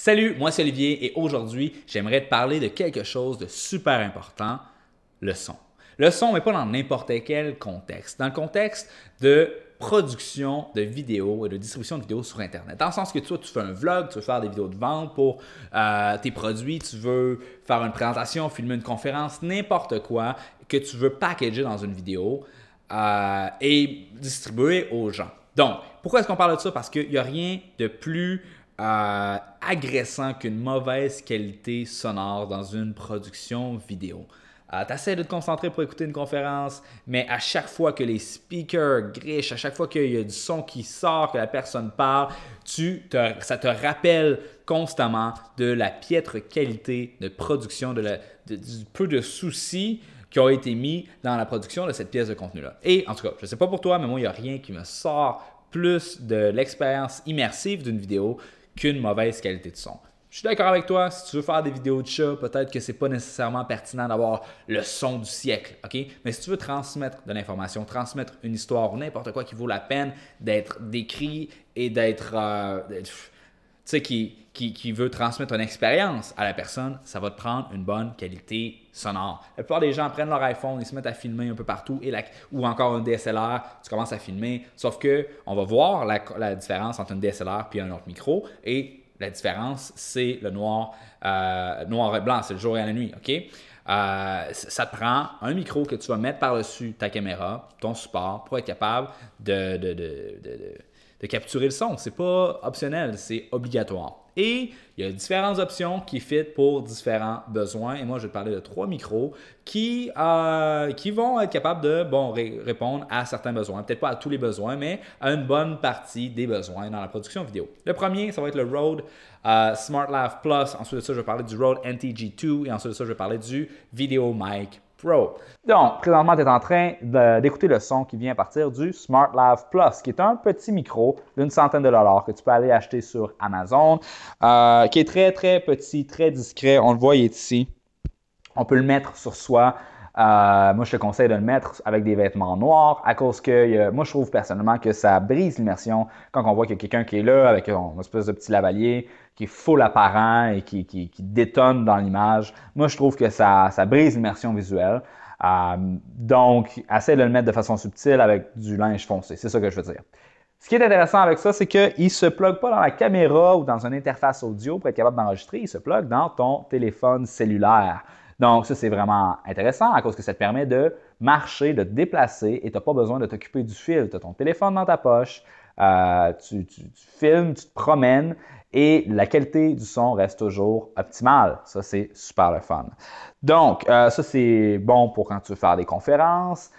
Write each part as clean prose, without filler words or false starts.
Salut, moi c'est Olivier et aujourd'hui, j'aimerais te parler de quelque chose de super important, le son. Le son, mais pas dans n'importe quel contexte. Dans le contexte de production de vidéos et de distribution de vidéos sur Internet. Dans le sens que toi, tu fais un vlog, tu veux faire des vidéos de vente pour tes produits, tu veux faire une présentation, filmer une conférence, n'importe quoi que tu veux packager dans une vidéo et distribuer aux gens. Donc, pourquoi est-ce qu'on parle de ça? Parce qu'il n'y a rien de plus agressant qu'une mauvaise qualité sonore dans une production vidéo. Tu essaies de te concentrer pour écouter une conférence, mais à chaque fois que les speakers grichent, à chaque fois qu'il y a du son qui sort, que la personne parle, ça te rappelle constamment de la piètre qualité de production, du peu de soucis qui ont été mis dans la production de cette pièce de contenu-là. Et en tout cas, je ne sais pas pour toi, mais moi, il n'y a rien qui me sort plus de l'expérience immersive d'une vidéo qu'une mauvaise qualité de son. Je suis d'accord avec toi, si tu veux faire des vidéos de chat, peut-être que ce n'est pas nécessairement pertinent d'avoir le son du siècle, OK? Mais si tu veux transmettre de l'information, transmettre une histoire ou n'importe quoi qui vaut la peine d'être décrit et d'être, tu sais, qui veut transmettre une expérience à la personne, ça va te prendre une bonne qualité sonore. La plupart des gens prennent leur iPhone, ils se mettent à filmer un peu partout, ou encore un DSLR, tu commences à filmer, sauf qu'on va voir la différence entre un DSLR et un autre micro, et la différence, c'est le noir et blanc, c'est le jour et la nuit, OK? Ça te prend un micro que tu vas mettre par-dessus ta caméra, ton support, pour être capable de capturer le son. C'est pas optionnel, c'est obligatoire. Et il y a différentes options qui fit pour différents besoins. Et moi, je vais te parler de 3 micros qui vont être capables de répondre à certains besoins. Peut-être pas à tous les besoins, mais à une bonne partie des besoins dans la production vidéo. Le premier, ça va être le Rode SmartLav Plus. Ensuite de ça, je vais parler du Rode NTG2. Et ensuite de ça, je vais parler du VideoMic Pro. Donc, présentement, tu es en train d'écouter le son qui vient à partir du SmartLav Plus, qui est un petit micro d'une centaine de dollars que tu peux aller acheter sur Amazon, qui est très, très petit, très discret. On le voit, il est ici. On peut le mettre sur soi. Moi, je te conseille de le mettre avec des vêtements noirs à cause que moi, je trouve personnellement que ça brise l'immersion quand on voit qu'il y a quelqu'un qui est là avec une espèce de petit lavalier qui est full apparent et qui détonne dans l'image. Moi, je trouve que ça brise l'immersion visuelle. Donc, essaie de le mettre de façon subtile avec du linge foncé. C'est ça que je veux dire. Ce qui est intéressant avec ça, c'est qu'il ne se plug pas dans la caméra ou dans une interface audio pour être capable d'enregistrer. Il se plug dans ton téléphone cellulaire. Donc, ça, c'est vraiment intéressant à cause que ça te permet de marcher, de te déplacer et tu n'as pas besoin de t'occuper du fil. Tu as ton téléphone dans ta poche, tu filmes, tu te promènes et la qualité du son reste toujours optimale. Ça, c'est super le fun. Donc, ça, c'est bon pour quand tu veux faire des conférences.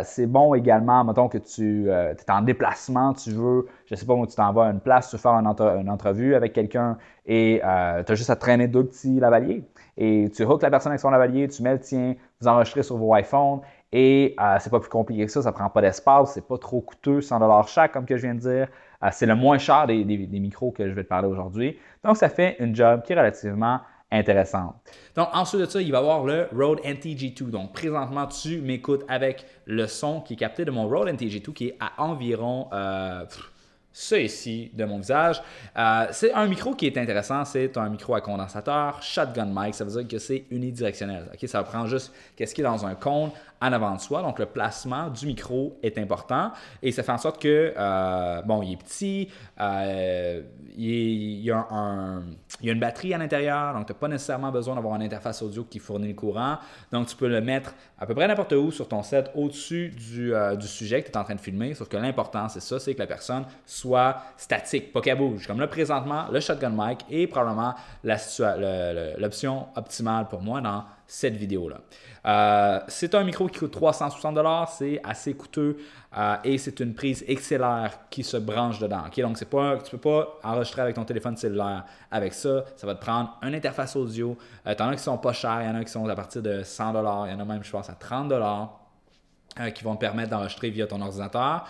C'est bon également, mettons que tu es en déplacement, tu veux, je ne sais pas où tu t'en vas à une place, tu veux faire une entrevue avec quelqu'un et tu as juste à traîner 2 petits lavaliers. Et tu hookes la personne avec son lavalier, tu mets le tien, vous enregistrez sur vos iPhones et c'est pas plus compliqué que ça prend pas d'espace, c'est pas trop coûteux, 100$ chaque comme que je viens de dire. C'est le moins cher des micros que je vais te parler aujourd'hui. Donc, ça fait une job qui est relativement intéressante. Donc, ensuite de ça, il va y avoir le Rode NTG2. Donc, présentement, tu m'écoutes avec le son qui est capté de mon Rode NTG2 qui est à environ ça ici de mon visage. C'est un micro qui est intéressant. C'est un micro à condensateur, shotgun mic. Ça veut dire que c'est unidirectionnel. Okay? Ça prend juste qu'est-ce qui est dans un cône en avant de soi. Donc, le placement du micro est important et ça fait en sorte que, il est petit, il y a une batterie à l'intérieur, donc tu n'as pas nécessairement besoin d'avoir une interface audio qui fournit le courant. Donc, tu peux le mettre à peu près n'importe où sur ton set, au-dessus du sujet que tu es en train de filmer. Sauf que l'important, c'est ça, c'est que la personne soit statique, pas qu'elle bouge. Comme là, présentement, le shotgun mic est probablement l'option optimale pour moi dans cette vidéo-là. C'est un micro qui coûte 360$, c'est assez coûteux et c'est une prise XLR qui se branche dedans. Okay? Donc, tu ne peux pas enregistrer avec ton téléphone cellulaire avec ça. Ça va te prendre une interface audio. Tu en as qui sont pas chers, il y en a qui sont à partir de 100$, il y en a même, je pense, à 30$. Qui vont te permettre d'enregistrer via ton ordinateur.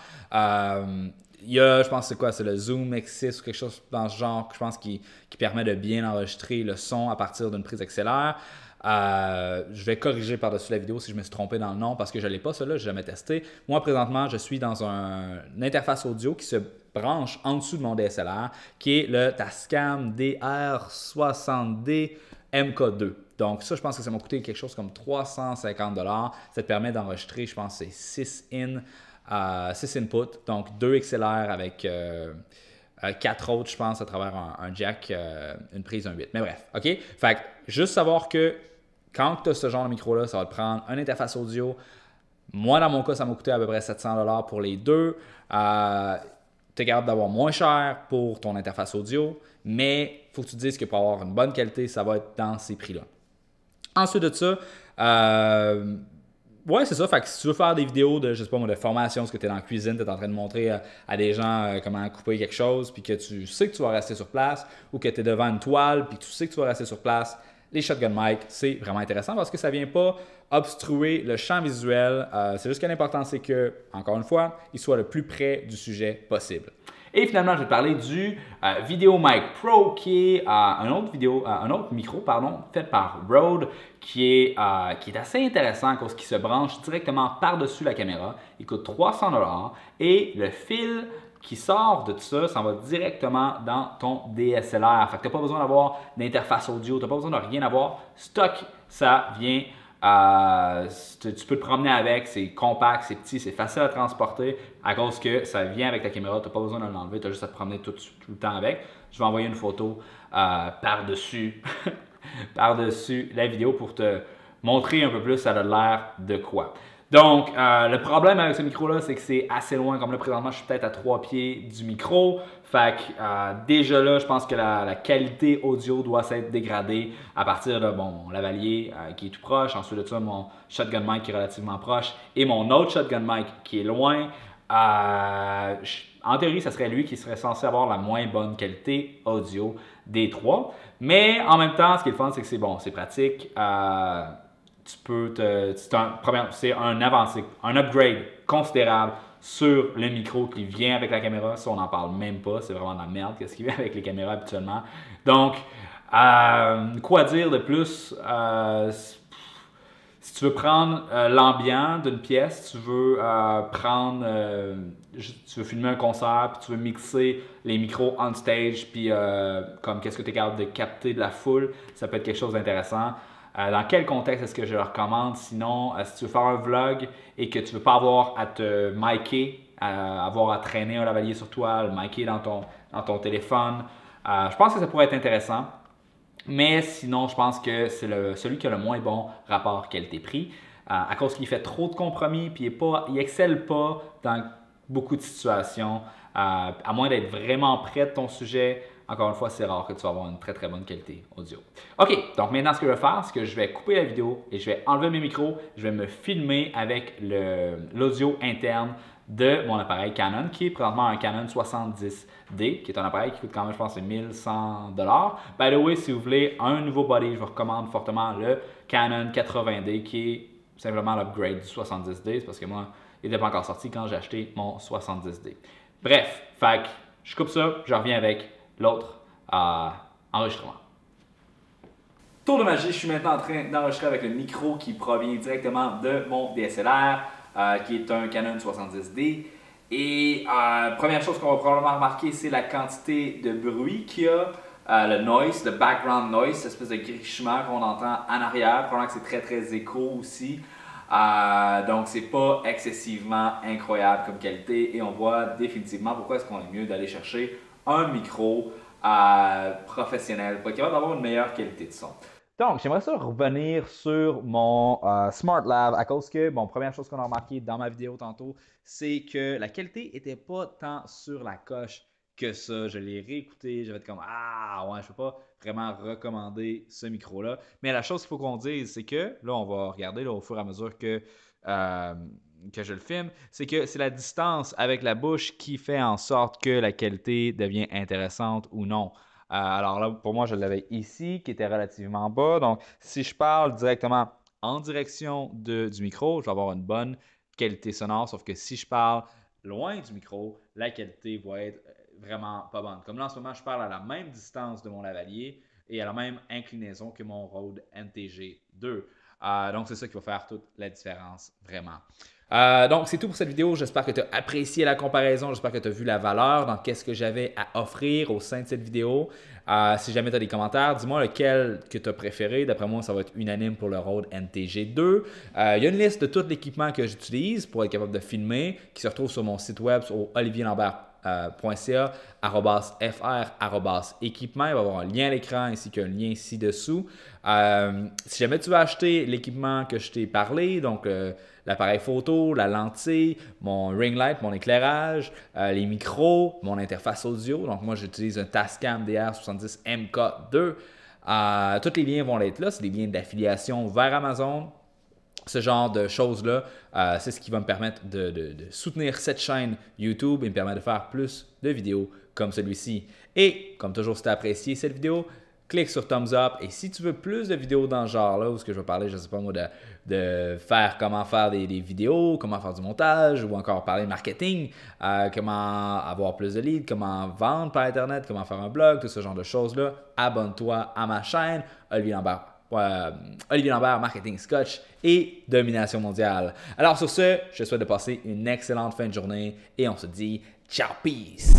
il y a, je pense, c'est quoi? C'est le Zoom X6 ou quelque chose dans ce genre, je pense, qui permet de bien enregistrer le son à partir d'une prise XLR. Je vais corriger par-dessus la vidéo si je me suis trompé dans le nom parce que je ne l'ai pas, celui-là, je n'ai jamais testé. Moi, présentement, je suis dans une interface audio qui se branche en dessous de mon DSLR, qui est le Tascam DR60D MK2. Donc ça, je pense que ça m'a coûté quelque chose comme 350 $. Ça te permet d'enregistrer, je pense, c'est 6 inputs, donc 2 XLR avec 4 autres, je pense, à travers un jack, une prise, un 8. Mais bref, OK? Fait que juste savoir que quand tu as ce genre de micro-là, ça va te prendre une interface audio. Moi, dans mon cas, ça m'a coûté à peu près 700 $ pour les deux. Tu es capable d'avoir moins cher pour ton interface audio, mais il faut que tu te dises que pour avoir une bonne qualité, ça va être dans ces prix-là. Ensuite de ça, ouais, c'est ça. Fait que si tu veux faire des vidéos de, je sais pas moi, de formation, parce que tu es dans la cuisine, tu es en train de montrer à des gens comment couper quelque chose, puis que tu sais que tu vas rester sur place, ou que tu es devant une toile, puis que tu sais que tu vas rester sur place, les shotgun mic, c'est vraiment intéressant parce que ça ne vient pas obstruer le champ visuel. C'est juste que l'important, c'est que, encore une fois, il soit le plus près du sujet possible. Et finalement, je vais te parler du VideoMic Pro, qui est un autre micro fait par Rode, qui est assez intéressant à cause qu'il se branche directement par-dessus la caméra. Il coûte 300 $ et le fil qui sort de tout ça, ça va directement dans ton DSLR. Fait que tu n'as pas besoin d'avoir d'interface audio, tu n'as pas besoin de rien avoir. Stock, ça vient. Tu peux te promener avec, c'est compact, c'est petit, c'est facile à transporter à cause que ça vient avec ta caméra, tu n'as pas besoin de l'enlever, tu as juste à te promener tout le temps avec. Je vais envoyer une photo par-dessus par-dessus la vidéo pour te montrer un peu plus ça a l'air de quoi. Donc, le problème avec ce micro-là, c'est que c'est assez loin. Comme là, présentement, je suis peut-être à 3 pieds du micro. Fait que déjà là, je pense que la qualité audio doit s'être dégradée à partir de mon lavalier qui est tout proche. Ensuite de ça, mon shotgun mic qui est relativement proche et mon autre shotgun mic qui est loin. En théorie, ça serait lui qui serait censé avoir la moins bonne qualité audio des trois. Mais en même temps, ce qui est le fun, c'est que c'est bon, c'est pratique. C'est un avancé, un upgrade considérable sur le micro qui vient avec la caméra. Ça, on n'en parle même pas. C'est vraiment de la merde qu'est-ce qui vient avec les caméras habituellement. Donc, quoi dire de plus? Si tu veux prendre l'ambiance d'une pièce, tu veux tu veux filmer un concert, puis tu veux mixer les micros on stage, puis comme qu'est-ce que tu es capable de capter de la foule, ça peut être quelque chose d'intéressant. Dans quel contexte est-ce que je le recommande? Sinon, si tu veux faire un vlog et que tu ne veux pas avoir à te micer, avoir à traîner un lavalier sur toi, le micer dans ton téléphone, je pense que ça pourrait être intéressant. Mais sinon, je pense que c'est celui qui a le moins bon rapport qualité-prix à cause qu'il fait trop de compromis puis il excelle pas dans beaucoup de situations. À moins d'être vraiment près de ton sujet, encore une fois, c'est rare que tu vas avoir une très très bonne qualité audio. OK, donc maintenant ce que je vais faire, c'est que je vais couper la vidéo et je vais enlever mes micros, je vais me filmer avec l'audio interne de mon appareil Canon, qui est présentement un Canon 70D, qui est un appareil qui coûte quand même, je pense, 1100 $. By the way, si vous voulez un nouveau body, je vous recommande fortement le Canon 80D, qui est simplement l'upgrade du 70D, c'est parce que moi, il n'était pas encore sorti quand j'ai acheté mon 70D. Bref, fait que je coupe ça, je reviens avec l'autre enregistrement. Tour de magie, je suis maintenant en train d'enregistrer avec le micro qui provient directement de mon DSLR, qui est un Canon 70D. Et première chose qu'on va probablement remarquer, c'est la quantité de bruit qu'il y a, le noise, le background noise, cette espèce de grichement qu'on entend en arrière. Probablement que c'est très très écho aussi. Donc c'est pas excessivement incroyable comme qualité et on voit définitivement pourquoi est-ce qu'on est mieux d'aller chercher un micro professionnel pour être capable d'avoir une meilleure qualité de son. Donc, j'aimerais ça revenir sur mon Smart Lav à cause que, bon, première chose qu'on a remarqué dans ma vidéo tantôt, c'est que la qualité n'était pas tant sur la coche que ça. Je l'ai réécouté, j'avais comme ah ouais, je peux pas vraiment recommander ce micro-là. Mais la chose qu'il faut qu'on dise, c'est que, là, on va regarder là, au fur et à mesure que je le filme, c'est que c'est la distance avec la bouche qui fait en sorte que la qualité devient intéressante ou non. Alors là, pour moi, je l'avais ici, qui était relativement bas. Donc, si je parle directement en direction du micro, je vais avoir une bonne qualité sonore. Sauf que si je parle loin du micro, la qualité va être vraiment pas bonne. Comme là, en ce moment, je parle à la même distance de mon lavalier et à la même inclinaison que mon Rode NTG2. Donc, c'est ça qui va faire toute la différence, vraiment. Donc, c'est tout pour cette vidéo. J'espère que tu as apprécié la comparaison. J'espère que tu as vu la valeur dans qu'est-ce que j'avais à offrir au sein de cette vidéo. Si jamais tu as des commentaires, dis-moi lequel que tu as préféré. D'après moi, ça va être unanime pour le Rode NTG2. Il y a une liste de tout l'équipement que j'utilise pour être capable de filmer qui se retrouve sur mon site web au olivierlambert.ca /fr /équipement. Il va y avoir un lien à l'écran ainsi qu'un lien ci-dessous. Si jamais tu veux acheter l'équipement que je t'ai parlé, donc l'appareil photo, la lentille, mon ring light, mon éclairage, les micros, mon interface audio. Donc moi, j'utilise un Tascam DR70 MK2. Tous les liens vont être là. C'est des liens d'affiliation vers Amazon. Ce genre de choses-là, c'est ce qui va me permettre de soutenir cette chaîne YouTube et me permettre de faire plus de vidéos comme celui-ci. Et comme toujours, si tu as apprécié cette vidéo, clique sur Thumbs Up. Et si tu veux plus de vidéos dans ce genre-là, où ce que je vais parler, je ne sais pas moi, de faire comment faire des vidéos, comment faire du montage, ou encore parler de marketing, comment avoir plus de leads, comment vendre par Internet, comment faire un blog, tout ce genre de choses-là, abonne-toi à ma chaîne, Olivier Lambert, Marketing Scotch et Domination mondiale. Alors sur ce, je te souhaite de passer une excellente fin de journée et on se dit ciao, peace!